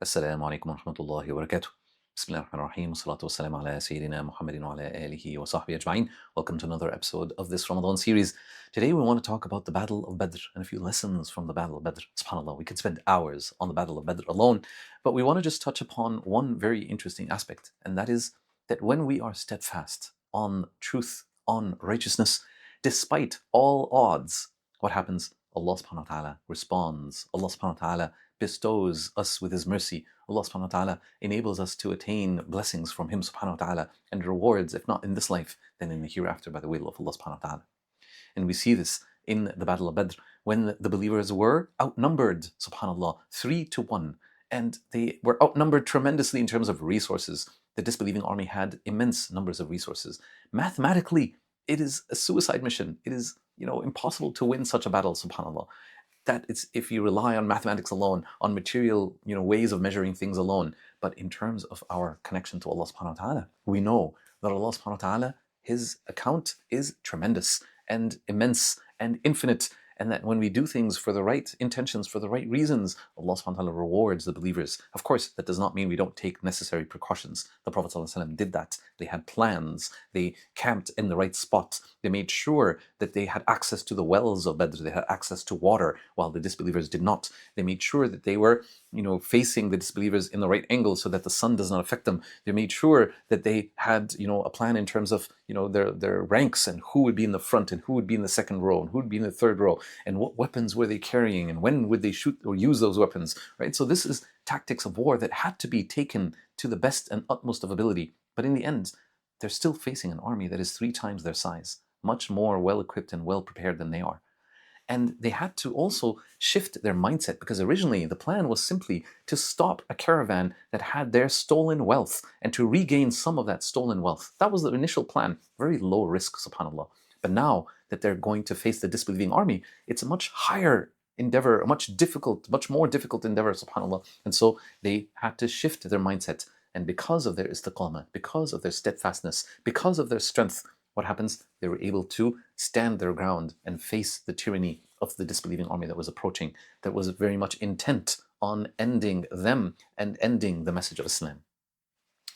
السلام عليكم ورحمة الله وبركاته. بسم الله الرحمن الرحيم. والصلاة والسلام على سيدنا محمد وعلى آله وصحبه أجمعين. Welcome to another episode of this Ramadan series. Today we want to talk about the Battle of Badr and a few lessons from the Battle of Badr. SubhanAllah, we could spend hours on the Battle of Badr alone, but we want to just touch upon one very interesting aspect, and that is that when we are steadfast on truth, on righteousness, despite all odds, what happens? Allah subhanahu wa ta'ala responds. Allah subhanahu wa ta'ala bestows us with His mercy. Allah subhanahu wa ta'ala enables us to attain blessings from Him subhanahu wa ta'ala and rewards, if not in this life, then in the hereafter by the will of Allah subhanahu wa ta'ala. And we see this in the Battle of Badr when the believers were outnumbered, subhanAllah, 3-1. And they were outnumbered tremendously in terms of resources. The disbelieving army had immense numbers of resources. Mathematically, it is a suicide mission. It is, impossible to win such a battle, subhanAllah. That it's if you rely on mathematics alone, on material, ways of measuring things alone. But in terms of our connection to Allah subhanahu wa ta'ala, we know that Allah subhanahu wa ta'ala, His account is tremendous and immense and infinite, and that when we do things for the right intentions, for the right reasons, Allah subhanahu wa ta'ala rewards the believers. Of course, that does not mean we don't take necessary precautions. The Prophet ﷺ did that. They had plans. They camped in the right spot. They made sure that they had access to the wells of Badr. They had access to water, while the disbelievers did not. They made sure that they were, facing the disbelievers in the right angle so that the sun does not affect them. They made sure that they had, a plan in terms of, their ranks and who would be in the front and who would be in the second row and who would be in the third row and what weapons were they carrying and when would they shoot or use those weapons, right? So this is tactics of war that had to be taken to the best and utmost of ability. But in the end, they're still facing an army that is 3 times their size, much more well-equipped and well-prepared than they are. And they had to also shift their mindset, because originally the plan was simply to stop a caravan that had their stolen wealth and to regain some of that stolen wealth. That was the initial plan. Very low risk, subhanAllah. But now that they're going to face the disbelieving army, it's a much higher endeavor, a much more difficult endeavor, subhanAllah. And so they had to shift their mindset. And because of their istiqamah, because of their steadfastness, because of their strength, what happens? They were able to stand their ground and face the tyranny of the disbelieving army that was approaching, that was very much intent on ending them and ending the message of Islam.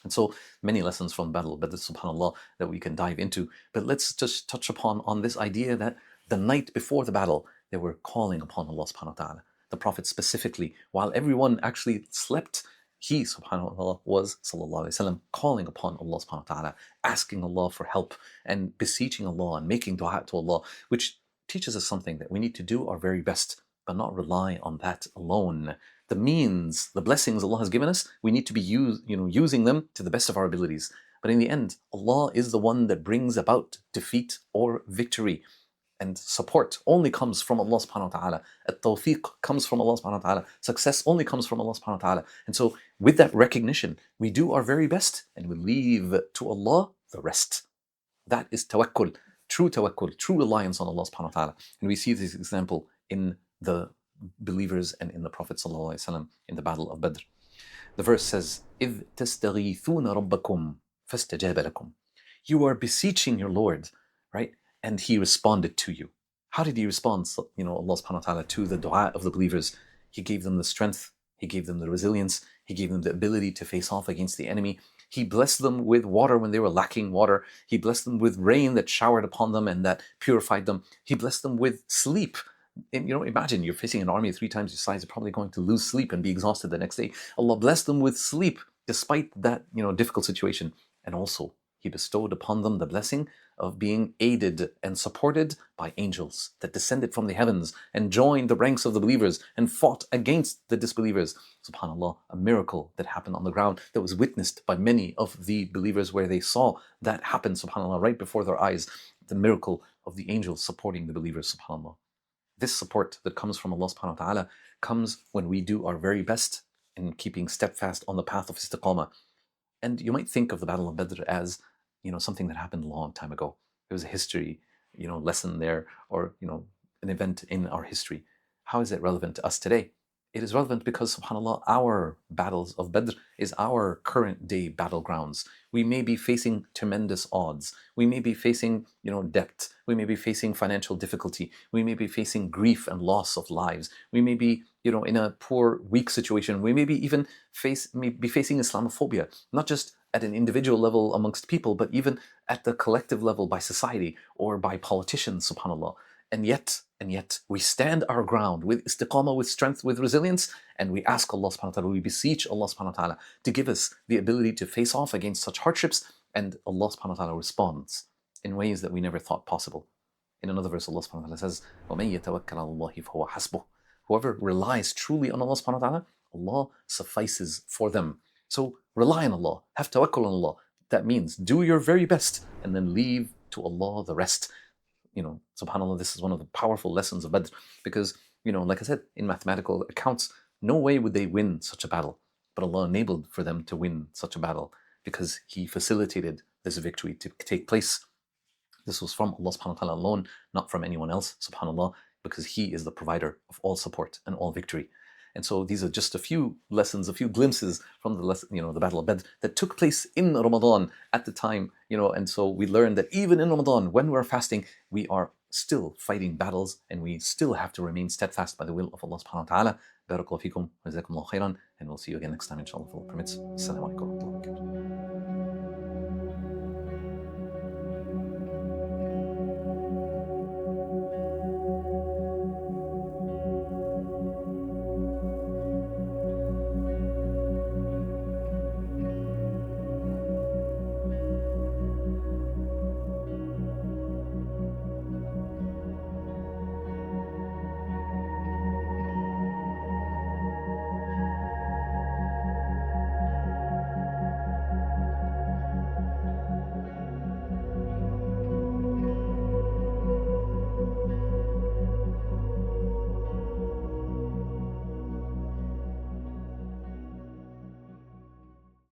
And so many lessons from Battle of Badr, subhanAllah, that we can dive into. But let's just touch upon this idea that the night before the battle, they were calling upon Allah subhanahu wa ta'ala. The Prophet specifically, while everyone actually slept, he, subhanAllah, was, sallallahu alayhi wasallam, calling upon Allah subhanahu wa ta'ala, asking Allah for help and beseeching Allah and making dua to Allah, which teaches us something, that we need to do our very best, but not rely on that alone. The means, the blessings Allah has given us, we need to be using them to the best of our abilities. But in the end, Allah is the one that brings about defeat or victory. And support only comes from Allah subhanahu wa ta'ala. At-tawfiq comes from Allah subhanahu wa ta'ala. Success only comes from Allah subhanahu wa ta'ala. And so with that recognition, we do our very best and we leave to Allah the rest. That is tawakkul, true reliance on Allah subhanahu wa ta'ala. And we see this example in the believers and in the Prophet sallallahu alaihi wasallam in the Battle of Badr. The verse says, إِذْ تَسْتَغِيثُونَ رَبَّكُمْ فَاسْتَجَابَ لَكُمْ. You are beseeching your Lord, right? And He responded to you. How did He respond, Allah subhanahu wa ta'ala, to the dua of the believers? He gave them the strength, He gave them the resilience, He gave them the ability to face off against the enemy. He blessed them with water when they were lacking water. He blessed them with rain that showered upon them and that purified them. He blessed them with sleep. And, imagine you're facing an army 3 times your size, you're probably going to lose sleep and be exhausted the next day. Allah blessed them with sleep despite that, difficult situation. And also, He bestowed upon them the blessing of being aided and supported by angels that descended from the heavens and joined the ranks of the believers and fought against the disbelievers. SubhanAllah, a miracle that happened on the ground that was witnessed by many of the believers, where they saw that happen, SubhanAllah, right before their eyes. The miracle of the angels supporting the believers, SubhanAllah. This support that comes from Allah subhanahu wa ta'ala comes when we do our very best in keeping steadfast on the path of istiqamah. And you might think of the Battle of Badr as, something that happened a long time ago. There was a history, lesson there, or, an event in our history. How is it relevant to us today? It is relevant because, subhanAllah, our battles of Badr is our current day battlegrounds. We may be facing tremendous odds. We may be facing, debt. We may be facing financial difficulty. We may be facing grief and loss of lives. We may be, in a poor, weak situation. We may be even may be facing Islamophobia, not just at an individual level amongst people, but even at the collective level by society or by politicians, subhanAllah. And yet, we stand our ground with istiqamah, with strength, with resilience, and we ask Allah subhanahu wa ta'ala, we beseech Allah subhanahu wa ta'ala to give us the ability to face off against such hardships, and Allah subhanahu wa ta'ala responds in ways that we never thought possible. In another verse, Allah subhanahu wa ta'ala says, وَمَن يَتَوَكَّلَ عَلَى اللَّهِ فَهُوَ حَسْبُهُ. Whoever relies truly on Allah subhanahu wa ta'ala, Allah suffices for them. So rely on Allah, have tawakkul on Allah. That means do your very best and then leave to Allah the rest. SubhanAllah, this is one of the powerful lessons of Badr, because, like I said, in mathematical accounts, no way would they win such a battle. But Allah enabled for them to win such a battle because He facilitated this victory to take place. This was from Allah subhanahu wa ta'ala alone, not from anyone else, subhanAllah, because He is the provider of all support and all victory. And so these are just a few lessons, a few glimpses from the Battle of Badr that took place in Ramadan at the time, and so we learned that even in Ramadan, when we're fasting, we are still fighting battles and we still have to remain steadfast by the will of Allah subhanahu wa ta'ala. Barakallahu feekum, wa jazakumullahu khairan, and we'll see you again next time, inshallah, if Allah permits. Assalamu alaikum wa rahmatullahi wa barakatuh.